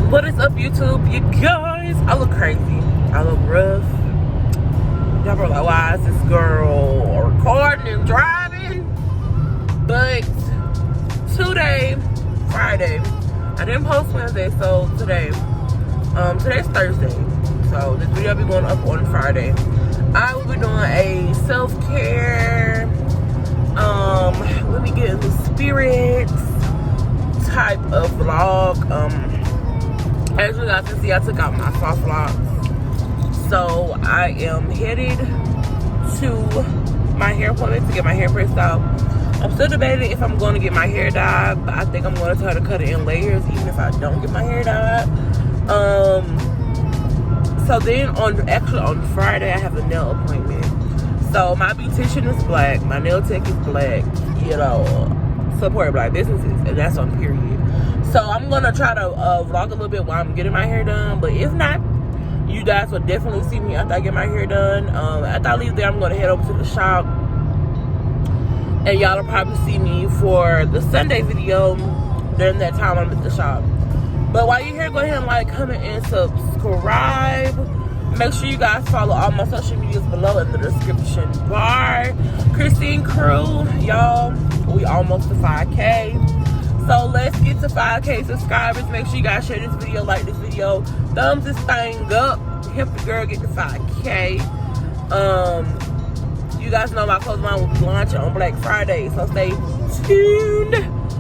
What is up, YouTube? You guys, I look crazy. I look rough. Y'all were like, why is this girl recording and driving? But today, Friday, I didn't post Wednesday, so today's Thursday. So this video will be going up on Friday. I will be doing a self-care, let me get in the spirits type of vlog. As you guys can see, I took out my soft locks. So I am headed to my hair appointment to get my hair pressed out. I'm still debating if I'm going to get my hair dyed, but I think I'm going to try to cut it in layers even if I don't get my hair dyed. So then on Friday I have a nail appointment. So my beautician is black, my nail tech is black, you know, support black businesses, and that's on period. So I'm gonna try to vlog a little bit while I'm getting my hair done, but if not, you guys will definitely see me after I get my hair done. After I leave there, I'm gonna head over to the shop, and y'all will probably see me for the Sunday video during that time I'm at the shop. But while you're here, go ahead and like, comment, and subscribe. Make sure you guys follow all my social medias below in the description bar. Christine Crew, y'all, we almost to 5K. So let's get to 5K subscribers. Make sure you guys share this video, like this video, thumbs this thing up, help the girl get to 5K. You guys know my clothes line will be launching on Black Friday, so stay tuned.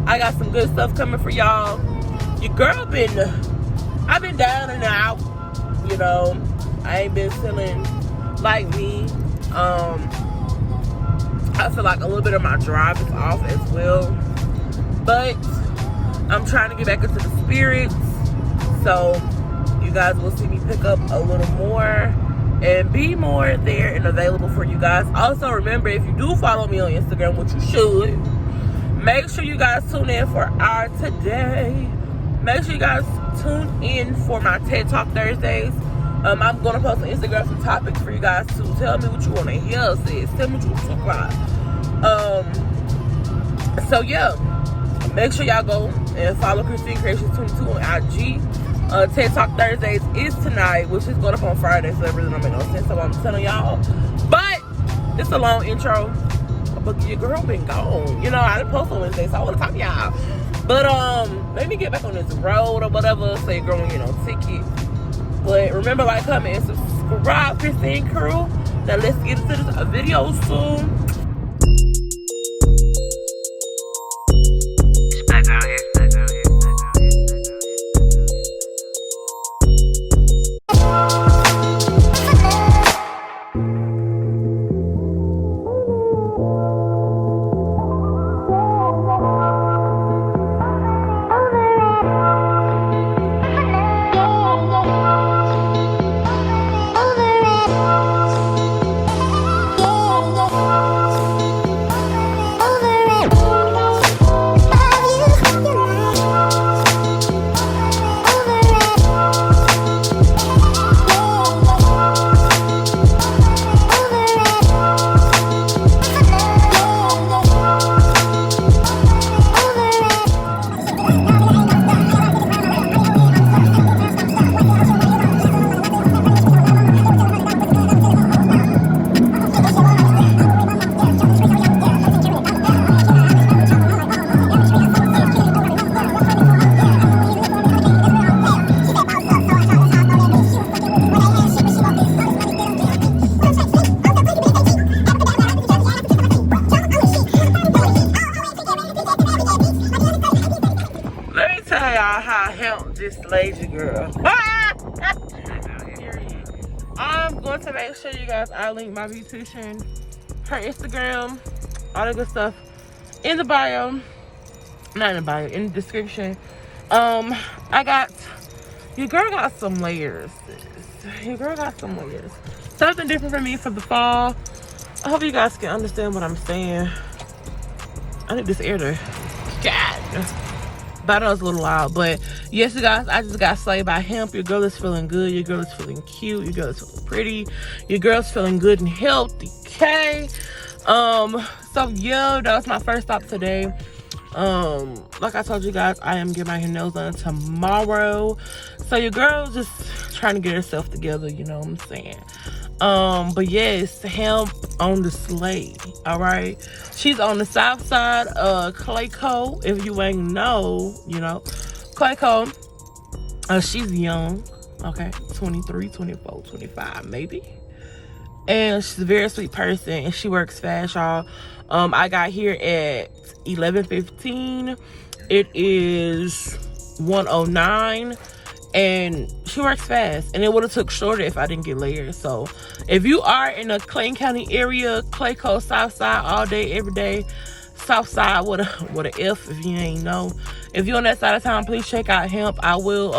I got some good stuff coming for y'all. Your girl I've been down and out, you know. I ain't been feeling like me. I feel like a little bit of my drive is off as well. But I'm trying to get back into the spirits. So you guys will see me pick up a little more and be more there and available for you guys. Also, remember, if you do follow me on Instagram, which you should, make sure you guys tune in for our today. Make sure you guys tune in for my TED Talk Thursdays. I'm going to post on Instagram some topics for you guys to tell me what you want to hear, sis. Tell me what you want to talk about. So, yeah. Make sure y'all go and follow Christine Creations 22 on IG. TED Talk Thursdays is tonight, which is going up on Friday, so it really don't make no sense. So I'm telling y'all. But it's a long intro. But your girl been gone. You know, I didn't post on Wednesday, so I want to talk to y'all. But let me get back on this road or whatever, so your girl won't get no ticket. But remember, like, comment, and subscribe, Christine Crew. Now let's get into this video soon. This lazy girl. I'm going to make sure you guys, I link my beautician, her Instagram, all the good stuff in the bio. Not in the bio, in the description. Your girl got some layers. Your girl got some layers. Something different for me for the fall. I hope you guys can understand what I'm saying. I need this air to God. But I know it's a little loud. But yes, you guys, I just got slayed by hemp. Your girl is feeling good. Your girl is feeling cute. Your girl is feeling pretty. Your girl's feeling good and healthy. Okay. So yeah, that was my first stop today. Like I told you guys, I am getting my hair nails done tomorrow. So your girl's just trying to get herself together, you know what I'm saying? But yes, hemp on the sleigh. All right, she's on the south side of Clayco. If you ain't know, you know Clayco. She's young, okay, 23, 24, 25 maybe, and she's a very sweet person, and she works fast, y'all. I got here at 11:15. It is 1:09. And she works fast, and it would have took shorter if I didn't get layers. So if you are in the Clayton County area, Clayco, South Side, all day, every day, South Side with a F if you ain't know. If you're on that side of town, please check out Hemp. I will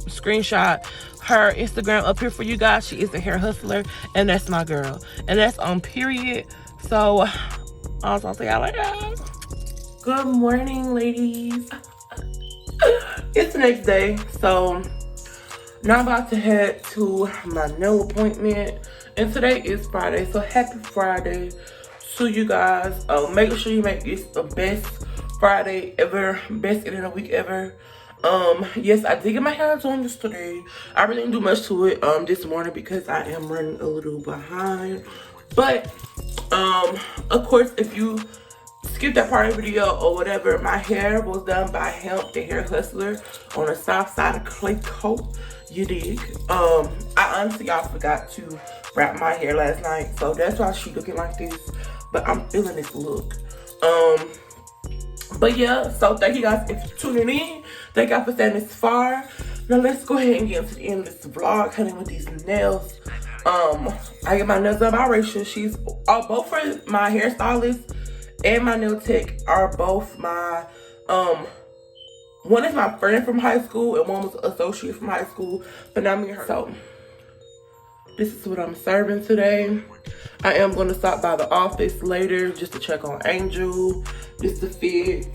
screenshot her Instagram up here for you guys. She is a hair hustler, and that's my girl, and that's on period. So I'll talk to y'all later. Good morning, ladies. It's the next day, so now I'm about to head to my nail appointment, and today is Friday, so happy Friday to you guys. Make sure you make this the best Friday ever, best end of the week ever. Yes, I did get my hair done yesterday. I really didn't do much to it this morning because I am running a little behind, but of course, if you skip that part of the video or whatever, my hair was done by Hemp, the hair hustler, on the south side of Clayco. You dig? I honestly, y'all, forgot to wrap my hair last night, so that's why she looking like this. But I'm feeling this look. But yeah, so thank you guys for tuning in. Thank y'all for staying this far. Now let's go ahead and get into the end of this vlog, cutting with these nails. I get my nails done by Rachel. She's both for my hairstylist and my nail tech are both my one is my friend from high school and one was an associate from high school, but now me and her. So this is what I'm serving today. I am going to stop by the office later just to check on Angel, just to fit.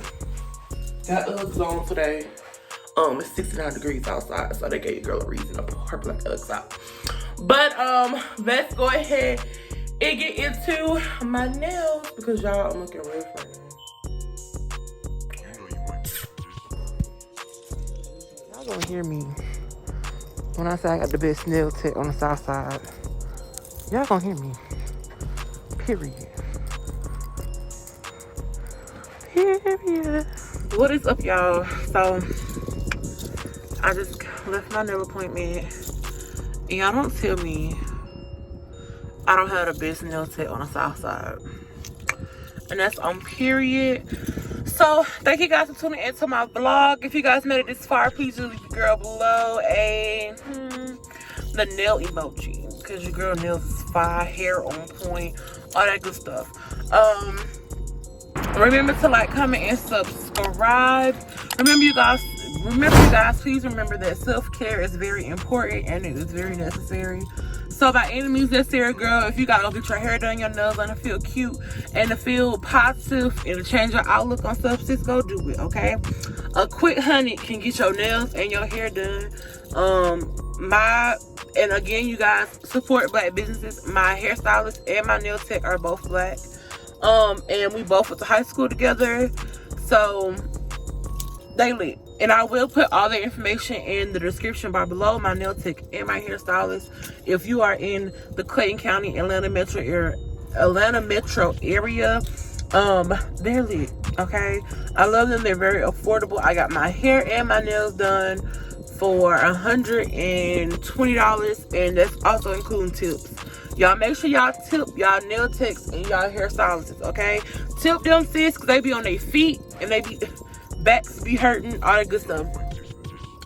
Got Uggs on today. It's 69 degrees outside, so they gave your girl a reason to put her black Uggs out. But let's go ahead and get into my nails because y'all, I'm looking real funny. Y'all gonna hear me when I say I got the best nail tech on the south side. Y'all gonna hear me. Period. Period. What is up, y'all? So I just left my nail appointment, and y'all don't tell me I don't have the best nail tech on the south side, and that's on period. So thank you guys for tuning into my vlog. If you guys made it this far, please do leave your girl below the nail emoji because your girl nails is fire, hair on point, all that good stuff. Remember to like, comment, and subscribe. Remember you guys, please remember that self-care is very important and it is very necessary. So by any means necessary, girl, if you gotta go get your hair done, your nails done, to feel cute and to feel positive and to change your outlook on stuff, just go do it, okay? A quick $100 can get your nails and your hair done. And again, you guys, support black businesses. My hairstylist and my nail tech are both black. And we both went to high school together. So they lit. And I will put all the information in the description bar below, my nail tech and my hairstylist. If you are in the Clayton County, Atlanta metro area, they're lit, okay? I love them. They're very affordable. I got my hair and my nails done for $120, and that's also including tips. Y'all make sure y'all tip y'all nail techs and y'all hairstylists, okay? Tip them, sis, because they be on their feet and they be backs be hurting, all that good stuff.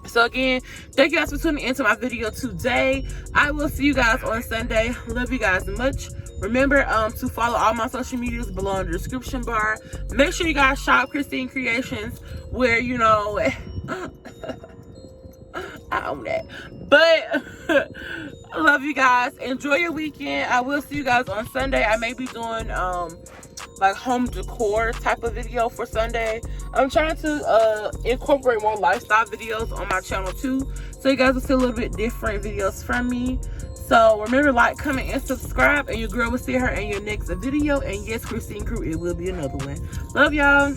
So again, thank you guys for tuning into my video today. I will see you guys on Sunday. Love you guys much. Remember to follow all my social medias below in the description bar. Make sure you guys shop Christine Creations, where, you know, I own that. But I love you guys. Enjoy your weekend. I will see you guys on Sunday. I may be doing like home decor type of video for Sunday. I'm trying to incorporate more lifestyle videos on my channel too, so you guys will see a little bit different videos from me. So remember, like, comment, and subscribe, and your girl will see her in your next video. And yes, Christine Crew, it will be another one. Love y'all.